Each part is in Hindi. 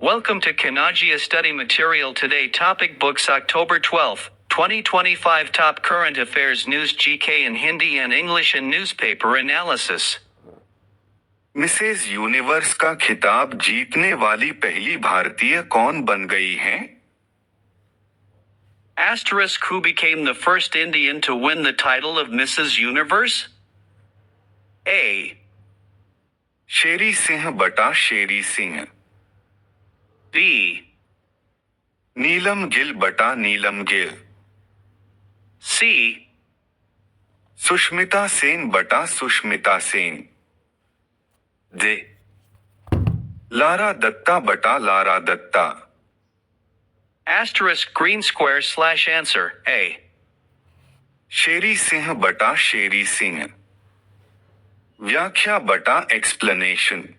Welcome to Kanagia Study Material Today. Topic Books October 12, 2025. Top Current Affairs News GK in Hindi and English and Newspaper Analysis. Mrs Universe का खिताब जीतने वाली पहली भारतीय कौन बन गई हैं? Asterisk who became the first Indian to win the title of Mrs. Universe? A. शेरी सिंह बटा शेरी सिंह। B. नीलम गिल बटा नीलम गिल। C. सुष्मिता सेन बटा सुष्मिता सेन। D. लारा दत्ता बटा Lara Dutta. Asterisk green square slash answer A. शेरी सिंह बटा शेरी सिंह। व्याख्या बटा एक्सप्लेनेशन।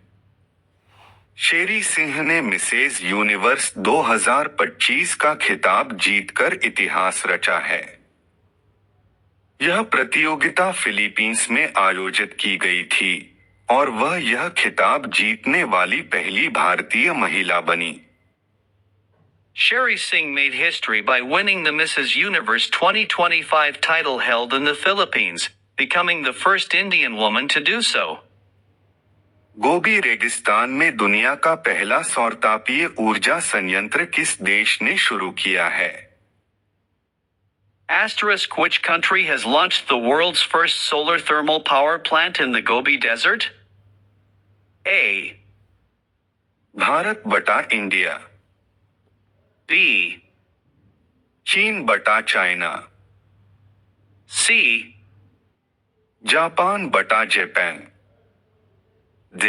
शेरी सिंह ने मिसेज यूनिवर्स 2025 का खिताब जीतकर इतिहास रचा है। यह प्रतियोगिता फिलीपींस में आयोजित की गई थी और वह यह खिताब जीतने वाली पहली भारतीय महिला बनी। Sherry Singh made history by winning the Mrs. Universe 2025 title held in the Philippines, becoming the first Indian woman to do so. गोबी रेगिस्तान में दुनिया का पहला सौरतापीय ऊर्जा संयंत्र किस देश ने शुरू किया है? Asterisk which country has launched the world's first solar thermal power plant in the Gobi Desert? A. Bharat बटा इंडिया। B. चीन बटा चाइना। C. जापान बटा जापान। D.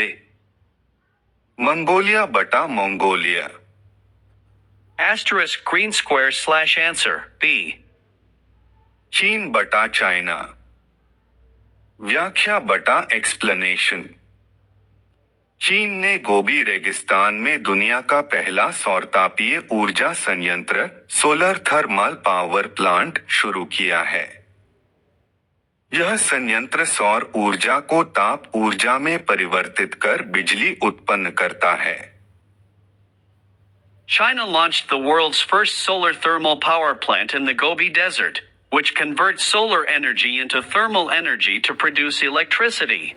मंगोलिया बटा Mongolia. Asterisk green square slash answer B. चीन बटा चाइना। व्याख्या बटा एक्सप्लेनेशन। चीन ने गोबी रेगिस्तान में दुनिया का पहला सौरतापीय ऊर्जा संयंत्र सोलर थर्मल पावर प्लांट शुरू किया है। यह संयंत्र सौर ऊर्जा को ताप ऊर्जा में परिवर्तित कर बिजली उत्पन्न करता है। China launched the world's first solar thermal power plant in the Gobi Desert, which converts solar energy into thermal energy to produce electricity.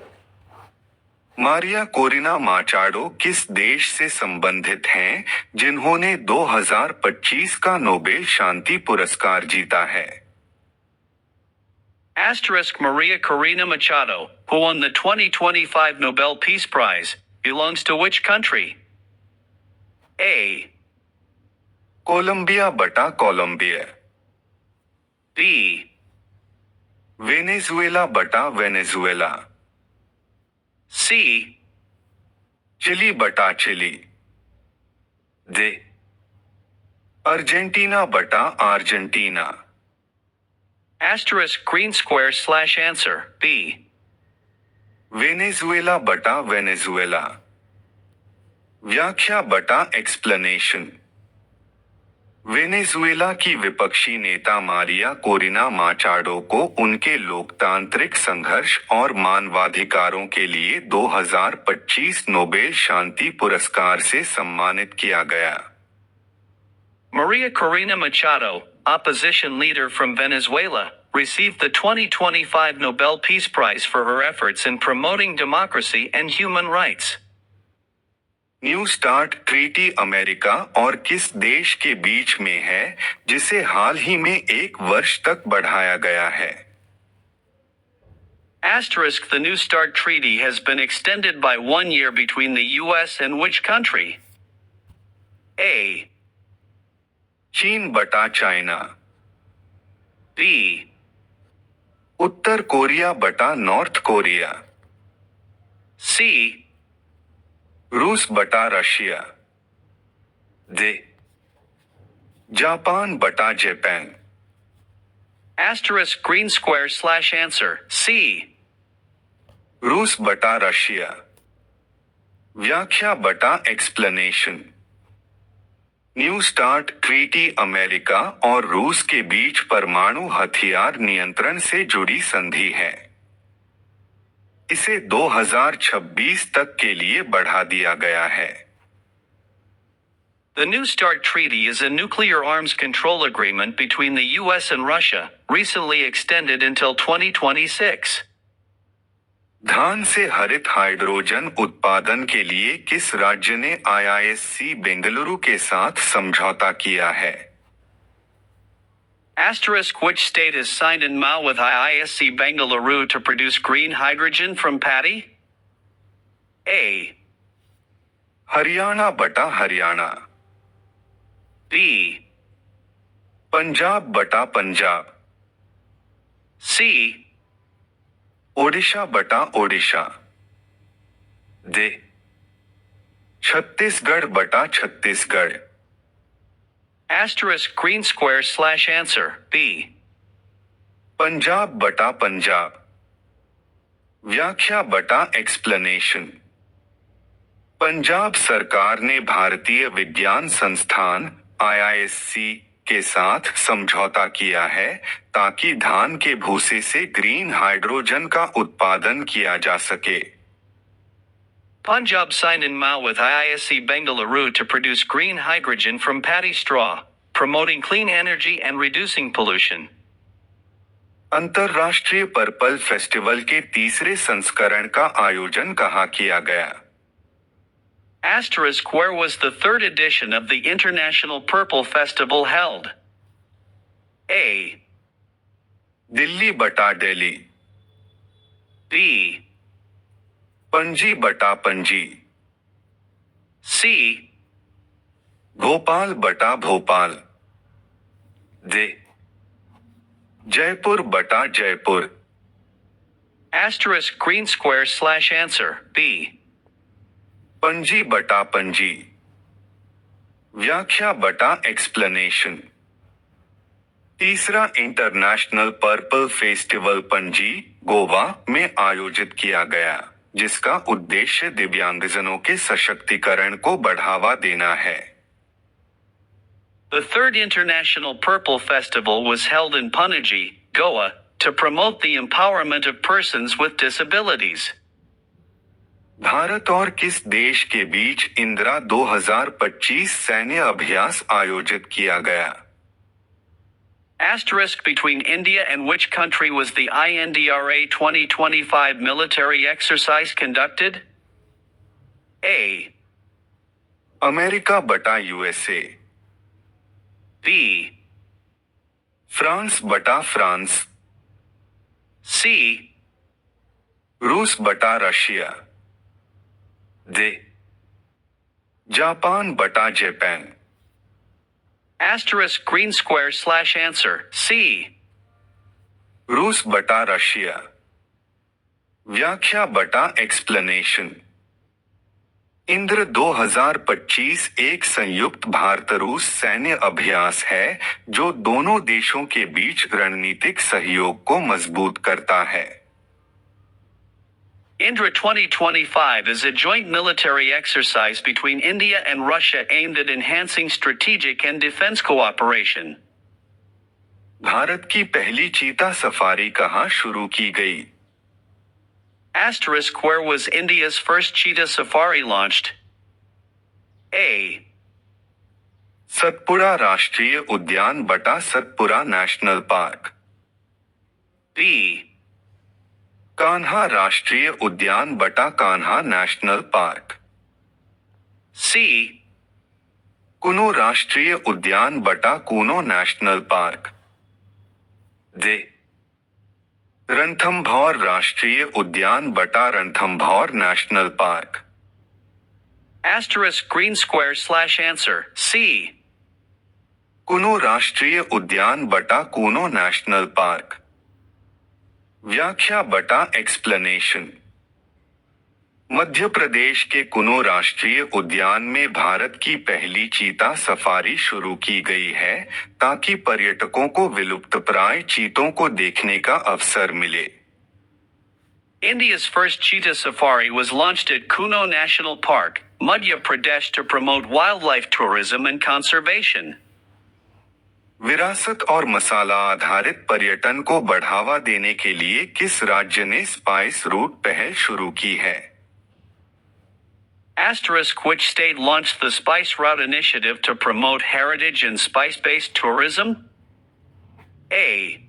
Maria Corina Machado किस देश से संबंधित हैं जिन्होंने 2025 का नोबेल शांति पुरस्कार जीता है? Asterisk Maria Corina Machado, who won the 2025 Nobel Peace Prize, belongs to which country? A. Colombia बटा कोलंबिया। B. वेनेजुएला बटा वेनेजुएला। C. चिली बटा चिली। D. अर्जेंटीना बटा Argentina. Asterisk green square slash answer B. Venezuela बटा वेनेजुएला। व्याख्या बटा एक्सप्लेनेशन। वेनेजुएला की विपक्षी नेता मारिया कोरिना माचाडो को उनके लोकतांत्रिक संघर्ष और मानवाधिकारों के लिए 2025 नोबेल शांति पुरस्कार से सम्मानित किया गया। Maria Corina Machado, opposition leader from Venezuela, received the 2025 Nobel Peace Prize for her efforts in promoting democracy and human rights. New start treaty America और किस देश के बीच में है जिसे हाल ही में 1 वर्ष तक बढ़ाया गया है? Asterisk the New START treaty has been extended by 1 year between the US and which country? A. चीन बटा चाइना। B. उत्तर कोरिया बटा नॉर्थ कोरिया। C. रूस बटा रशिया। D. जापान बटा Japan. Asterisk green square slash answer C. रूस बटा रशिया। व्याख्या बटा explanation. New start treaty America और रूस के बीच परमाणु हथियार नियंत्रण से जुड़ी संधि है। इसे 2026 तक के लिए बढ़ा दिया गया है। The New START Treaty is a nuclear arms control agreement between the US and Russia, recently extended until 2026. धान से हरित हाइड्रोजन उत्पादन के लिए किस राज्य ने IISc बेंगलुरु के साथ समझौता किया है? Asterisk, which state has signed an MOU with IISc Bengaluru to produce green hydrogen from paddy? A. Haryana बटा हरियाणा, B. पंजाब बटा पंजाब, C. ओडिशा बटा ओडिशा, D. छत्तीसगढ़ बटा Chhattisgarh. Asterisk, green square / answer, B. Punjab बटा पंजाब। व्याख्या बटा एक्सप्लेनेशन। पंजाब सरकार ने भारतीय विज्ञान संस्थान IISc के साथ समझौता किया है ताकि धान के भूसे से ग्रीन हाइड्रोजन का उत्पादन किया जा सके। Punjab signed an MOU with IISc Bengaluru to produce green hydrogen from paddy straw, promoting clean energy and reducing pollution. अंतर्राष्ट्रीय पर्पल फेस्टिवल के तीसरे संस्करण का आयोजन कहाँ किया गया? Asterisk, where was the third edition of the International Purple Festival held? A. Delhi बटा दिल्ली, B. पणजी बटा पणजी, C. भोपाल बटा भोपाल, D. जयपुर बटा Jaipur. Asterisk, green square / answer, B. Panaji बटा पणजी। व्याख्या बटा एक्सप्लेनेशन। तीसरा international purple festival Panaji, Goa में आयोजित किया गया, जिसका उद्देश्य दिव्यांगजनों के सशक्तिकरण को बढ़ावा देना है। The third International Purple Festival was held in Panaji, Goa, to promote the empowerment of persons with disabilities. Bharat और किस देश के बीच इंदिरा 2025 सैन्य अभ्यास आयोजित किया गया? Asterisk, between India and which country was the INDRA 2025 military exercise conducted? A. America बटा USA, B. फ्रांस बटा फ्रांस, C. रूस बटा रशिया, D. जापान बटा Japan. Asterisk, green square / answer, C. रूस बटा रशिया। व्याख्या बटा एक्सप्लेनेशन। इंद्र 2025 एक संयुक्त भारत रूस सैन्य अभ्यास है जो दोनों देशों के बीच रणनीतिक सहयोग को मजबूत करता है। Indra 2025 is a joint military exercise between India and Russia aimed at enhancing strategic and defense cooperation. Bharat की पहली चीता सफारी कहाँ शुरू की गई? Asterisk, where was India's first cheetah safari launched? A. Satpura राष्ट्रीय उद्यान बटा Satpura national park, B. Kanha राष्ट्रीय उद्यान बटा कान्हा नेशनल पार्क, C. कुनो राष्ट्रीय उद्यान बटा कुनो नेशनल पार्क, D. रणथंभौर राष्ट्रीय उद्यान बटा Ranthambore national park. Asterisk, green square / answer, C. कुनो राष्ट्रीय उद्यान बटा कुनो नेशनल पार्क। व्याख्या बटा एक्सप्लेनेशन। मध्य प्रदेश के कुनो राष्ट्रीय उद्यान में भारत की पहली चीता सफारी शुरू की गई है ताकि पर्यटकों को विलुप्तप्राय चीतों को देखने का अवसर मिले। India's first cheetah safari was launched at Kuno National Park, Madhya Pradesh to promote wildlife tourism and conservation. विरासत और मसाला आधारित पर्यटन को बढ़ावा देने के लिए किस राज्य ने स्पाइस रूट पहल शुरू की है? Asterisk which state launched the Spice Route initiative to promote heritage and spice-based tourism? A.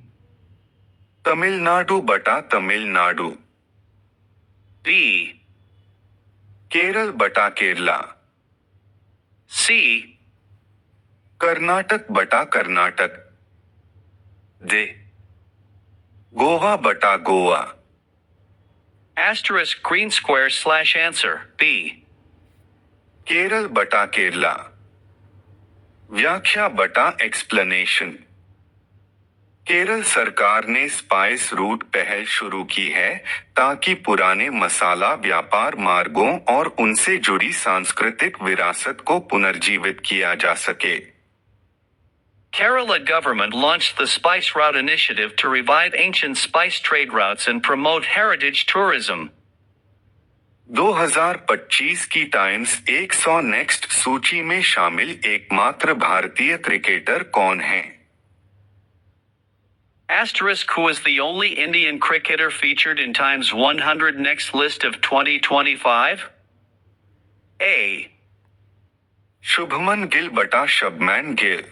Tamil Nadu बटा तमिलनाडु। B. केरल बटा केरला। C. कर्नाटक बटा कर्नाटक। D. गोवा बटा Goa. Asterisk green square slash answer B. Kerala बटा केरला। व्याख्या बटा एक्सप्लेनेशन। केरल सरकार ने स्पाइस रूट पहल शुरू की है ताकि पुराने मसाला व्यापार मार्गों और उनसे जुड़ी सांस्कृतिक विरासत को पुनर्जीवित किया जा सके। Kerala government launched the Spice Route initiative to revive ancient spice trade routes and promote heritage tourism. 2025 की टाइम्स 100 नेक्स्ट सूची में शामिल एकमात्र भारतीय क्रिकेटर कौन है? Asterisk who is the only Indian cricketer featured in Times 100 Next list of 2025? A. Shubman Gill बटा शबमैन गिल।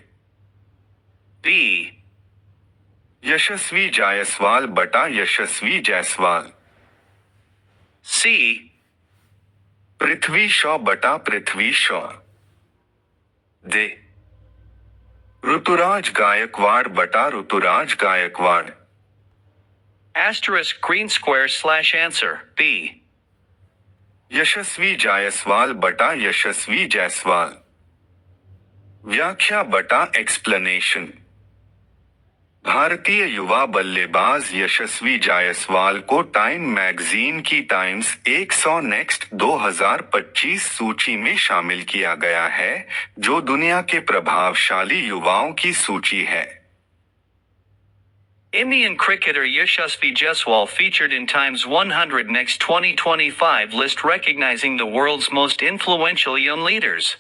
B. यशस्वी जायसवाल बटा यशस्वी जायसवाल। C. पृथ्वी शॉ बटा पृथ्वी शॉ। D. ऋतुराज गायकवाड़ बटा Rituraj Gaekwad. Asterisk green square slash answer B. यशस्वी जायसवाल बटा यशस्वी जायसवाल। व्याख्या बटा एक्सप्लेनेशन। भारतीय युवा बल्लेबाज यशस्वी जायसवाल को टाइम मैगजीन की टाइम्स 100 नेक्स्ट 2025 सूची में शामिल किया गया है, जो दुनिया के प्रभावशाली युवाओं की सूची है। Indian cricketer Yashasvi Jaiswal featured in Times 100 Next 2025 list recognizing the world's most influential young leaders.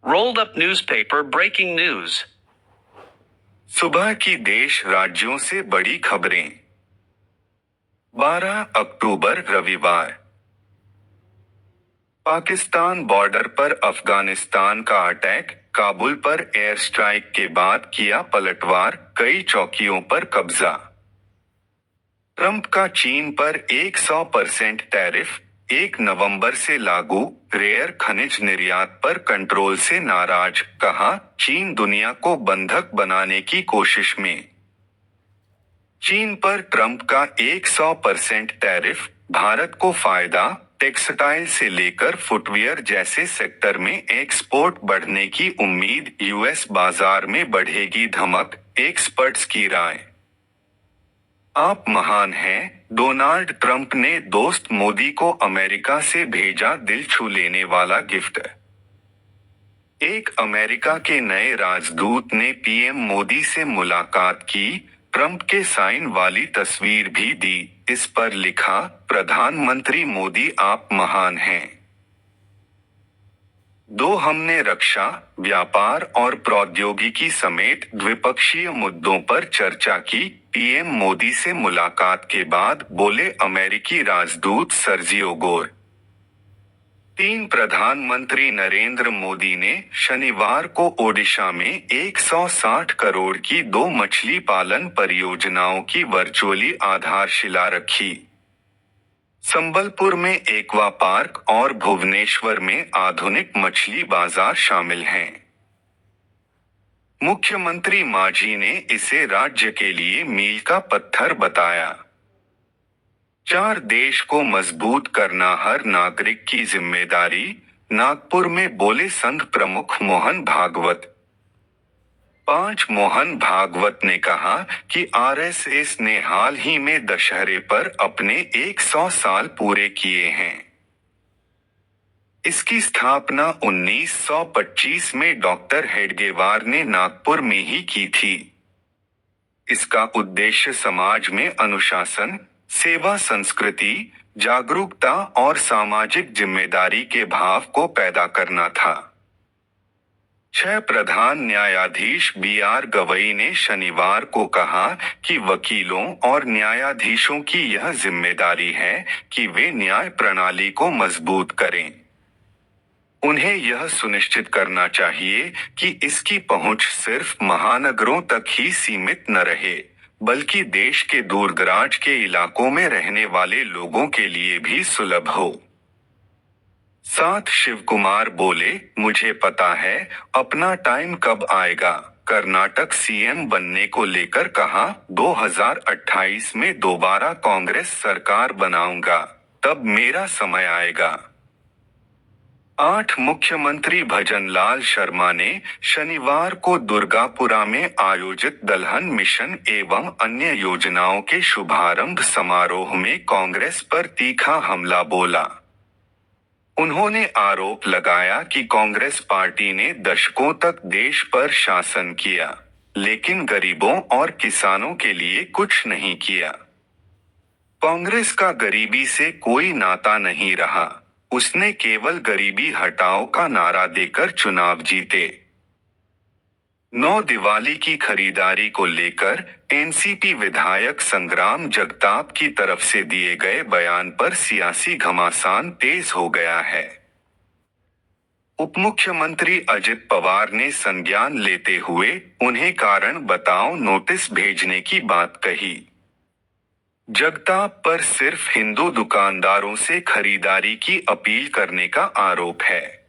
Rolled up newspaper breaking news. सुबह की देश राज्यों से बड़ी खबरें। 12 अक्टूबर रविवार। पाकिस्तान बॉर्डर पर अफगानिस्तान का अटैक, काबुल पर एयर स्ट्राइक के बाद किया पलटवार, कई चौकियों पर कब्जा। ट्रंप का चीन पर 100% टैरिफ 1 नवंबर से लागू, रेयर खनिज निर्यात पर कंट्रोल से नाराज, कहा चीन दुनिया को बंधक बनाने की कोशिश में। चीन पर ट्रंप का 100% टैरिफ, भारत को फायदा, टेक्सटाइल से लेकर फुटवियर जैसे सेक्टर में एक्सपोर्ट बढ़ने की उम्मीद, यूएस बाजार में बढ़ेगी धमक, एक्सपर्ट्स की राय। आप महान हैं, डोनाल्ड ट्रंप ने दोस्त मोदी को अमेरिका से भेजा दिल छू लेने वाला गिफ्ट। एक अमेरिका के नए राजदूत ने पीएम मोदी से मुलाकात की, ट्रंप के साइन वाली तस्वीर भी दी, इस पर लिखा, प्रधानमंत्री मोदी आप महान हैं। हमने रक्षा, व्यापार और प्रौद्योगिकी समेत द्विपक्षीय मुद्दों पर चर्चा की, पीएम मोदी से मुलाकात के बाद बोले अमेरिकी राजदूत सर्जियो गोर। प्रधानमंत्री नरेंद्र मोदी ने शनिवार को ओडिशा में 160 करोड़ की 2 मछली पालन परियोजनाओं की वर्चुअली आधारशिला रखी। संबलपुर में एक्वा पार्क और भुवनेश्वर में आधुनिक मछली बाजार शामिल हैं। मुख्यमंत्री मांझी ने इसे राज्य के लिए मील का पत्थर बताया। 4 देश को मजबूत करना हर नागरिक की जिम्मेदारी, नागपुर में बोले संघ प्रमुख मोहन भागवत। 5 मोहन भागवत ने कहा कि आरएसएस ने हाल ही में दशहरे पर अपने 100 साल पूरे किए हैं। इसकी स्थापना 1925 में डॉक्टर हेडगेवार ने नागपुर में ही की थी। इसका उद्देश्य समाज में अनुशासन, सेवा संस्कृति, जागरूकता और सामाजिक जिम्मेदारी के भाव को पैदा करना था। छह प्रधान न्यायाधीश B.R. गवई ने शनिवार को कहा कि वकीलों और न्यायाधीशों की यह जिम्मेदारी है कि वे न्याय प्रणाली को मजबूत करें। उन्हें यह सुनिश्चित करना चाहिए कि इसकी पहुंच सिर्फ महानगरों तक ही सीमित न रहे, बल्कि देश के दूरदराज के इलाकों में रहने वाले लोगों के लिए भी सुलभ हो। साथ शिवकुमार बोले, मुझे पता है अपना टाइम कब आएगा। कर्नाटक सीएम बनने को लेकर कहा, 2028 में दोबारा कांग्रेस सरकार बनाऊंगा, तब मेरा समय आएगा। 8 मुख्यमंत्री भजनलाल शर्मा ने शनिवार को दुर्गापुरा में आयोजित दलहन मिशन एवं अन्य योजनाओं के शुभारंभ समारोह में कांग्रेस पर तीखा हमला बोला। उन्होंने आरोप लगाया कि कांग्रेस पार्टी ने दशकों तक देश पर शासन किया, लेकिन गरीबों और किसानों के लिए कुछ नहीं किया। कांग्रेस का गरीबी से कोई नाता नहीं रहा, उसने केवल गरीबी हटाओ का नारा देकर चुनाव जीते। 9 दिवाली की खरीदारी को लेकर एनसीपी विधायक संग्राम जगताप की तरफ से दिए गए बयान पर सियासी घमासान तेज हो गया है। उपमुख्यमंत्री अजित पवार ने संज्ञान लेते हुए उन्हें कारण बताओ नोटिस भेजने की बात कही। जगताप पर सिर्फ हिंदू दुकानदारों से खरीदारी की अपील करने का आरोप है।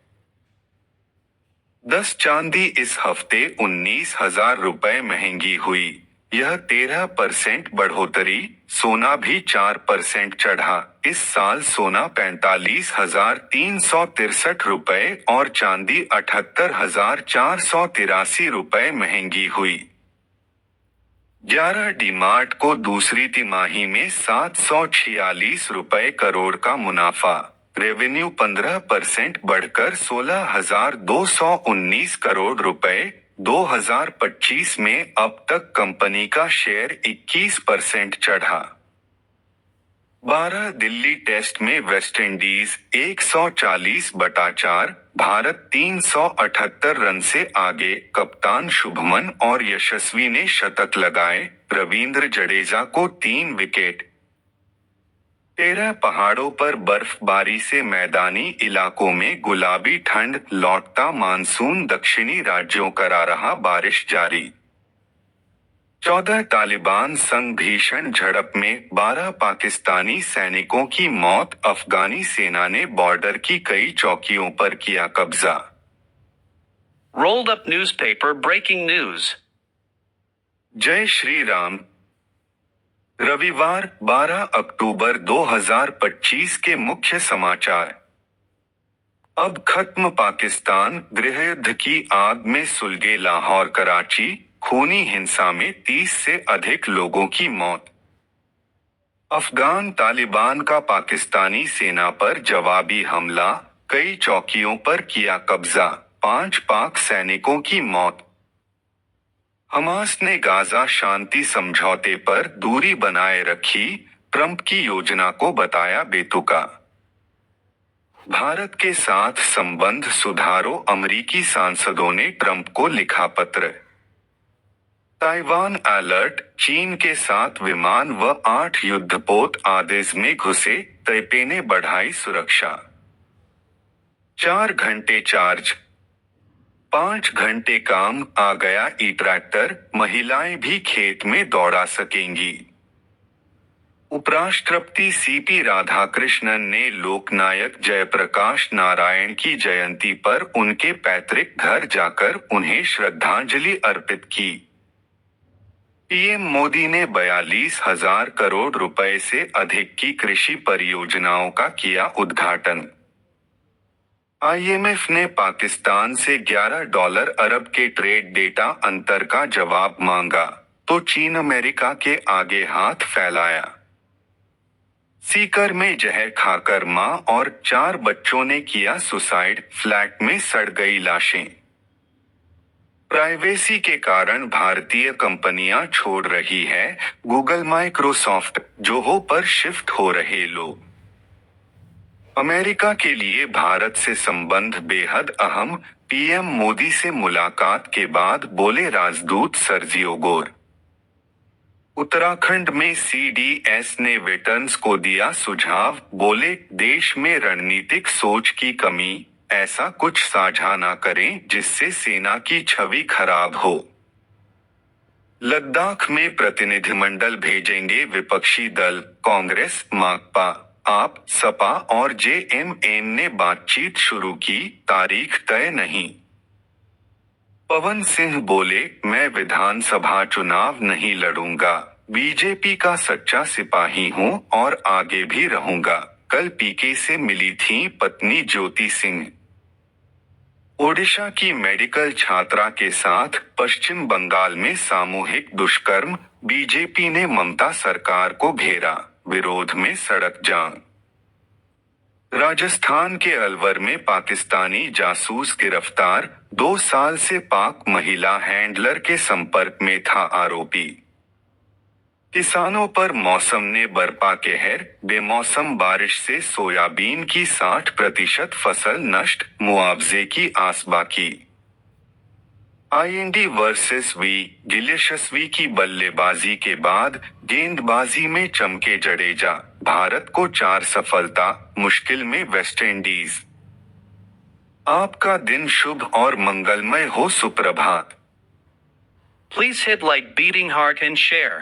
10 चांदी इस हफ्ते 19,000 रुपए महंगी हुई, यह 13% बढ़ोतरी। सोना भी 4% चढ़ा, इस साल सोना 45,363 रुपए और चांदी 78,483 रुपए महंगी हुई। 11 डी-मार्ट को दूसरी तिमाही में 746 रुपए करोड़ का मुनाफा, रेवेन्यू 15% बढ़कर 16,219 करोड़ रुपए। 2025 में अब तक कंपनी का शेयर 21% चढ़ा। 12 दिल्ली टेस्ट में वेस्टइंडीज 140/4, भारत 378 रन से आगे। कप्तान शुभमन और यशस्वी ने शतक लगाए, रवींद्र जडेजा को 3 विकेट। 13 पहाड़ों पर बर्फबारी से मैदानी इलाकों में गुलाबी ठंड, लौटता मानसून दक्षिणी राज्यों करा रहा बारिश जारी। 14 तालिबान संग भीषण झड़प में 12 पाकिस्तानी सैनिकों की मौत, अफगानी सेना ने बॉर्डर की कई चौकियों पर किया कब्जा। Rolled up newspaper breaking news. जय श्री राम। रविवार 12 अक्टूबर 2025 के मुख्य समाचार। अब खत्म पाकिस्तान गृहयुद्ध की आग में सुलगे लाहौर कराची, खूनी हिंसा में 30 से अधिक लोगों की मौत। अफगान तालिबान का पाकिस्तानी सेना पर जवाबी हमला, कई चौकियों पर किया कब्जा, 5 पाक सैनिकों की मौत। हमास ने गाजा शांति समझौते पर दूरी बनाए रखी, ट्रंप की योजना को बताया बेतुका। भारत के साथ संबंध सुधारो, अमरीकी सांसदों ने ट्रंप को लिखा पत्र। ताइवान अलर्ट, चीन के 7 विमान व 8 युद्धपोत आदेश में घुसे, ताइपे ने बढ़ाई सुरक्षा। 4 घंटे चार्ज, 5 घंटे काम, आ गया ई ट्रैक्टर, महिलाएं भी खेत में दौड़ा सकेंगी। उपराष्ट्रपति सीपी राधाकृष्णन ने लोकनायक जयप्रकाश नारायण की जयंती पर उनके पैतृक घर जाकर उन्हें श्रद्धांजलि अर्पित की। पीएम मोदी ने 42,000 करोड़ रुपए से अधिक की कृषि परियोजनाओं का किया उद्घाटन। आईएमएफ ने पाकिस्तान से $11 अरब के ट्रेड डेटा अंतर का जवाब मांगा, तो चीन अमेरिका के आगे हाथ फैलाया। सीकर में जहर खाकर मां और 4 बच्चों ने किया सुसाइड, फ्लैट में सड़ गई लाशें। प्राइवेसी के कारण भारतीय कंपनियां छोड़ रही है गूगल, माइक्रोसॉफ्ट, जोहो पर शिफ्ट हो रहे लोग। अमेरिका के लिए भारत से संबंध बेहद अहम, पीएम मोदी से मुलाकात के बाद बोले राजदूत सर्जियो गोर। उत्तराखंड में सीडीएस ने वेटरन्स को दिया सुझाव, बोले देश में रणनीतिक सोच की कमी, ऐसा कुछ साझा ना करें जिससे सेना की छवि खराब हो। लद्दाख में प्रतिनिधिमंडल भेजेंगे विपक्षी दल, कांग्रेस, माकपा, आप, सपा और जेएमएम ने बातचीत शुरू की, तारीख तय नहीं। पवन सिंह बोले, मैं विधानसभा चुनाव नहीं लड़ूंगा, बीजेपी का सच्चा सिपाही हूं और आगे भी रहूंगा। कल पीके से मिली थी पत्नी ज्योति सिंह। ओडिशा की मेडिकल छात्रा के साथ पश्चिम बंगाल में सामूहिक दुष्कर्म, बीजेपी ने ममता सरकार को घेरा, विरोध में सड़क जाम। राजस्थान के अलवर में पाकिस्तानी जासूस गिरफ्तार, 2 साल से पाक महिला हैंडलर के संपर्क में था आरोपी। किसानों पर मौसम ने बरपा कहर, बेमौसम बारिश से सोयाबीन की 60% फसल नष्ट, मुआवजे की आस बाकी। आईएनडी वर्सेस गिलेशस्वी की बल्लेबाजी के बाद गेंदबाजी में चमके जडेजा, भारत को 4 सफलता, मुश्किल में वेस्टइंडीज। आपका दिन शुभ और मंगलमय हो। सुप्रभात। Please hit like, beating heart and share.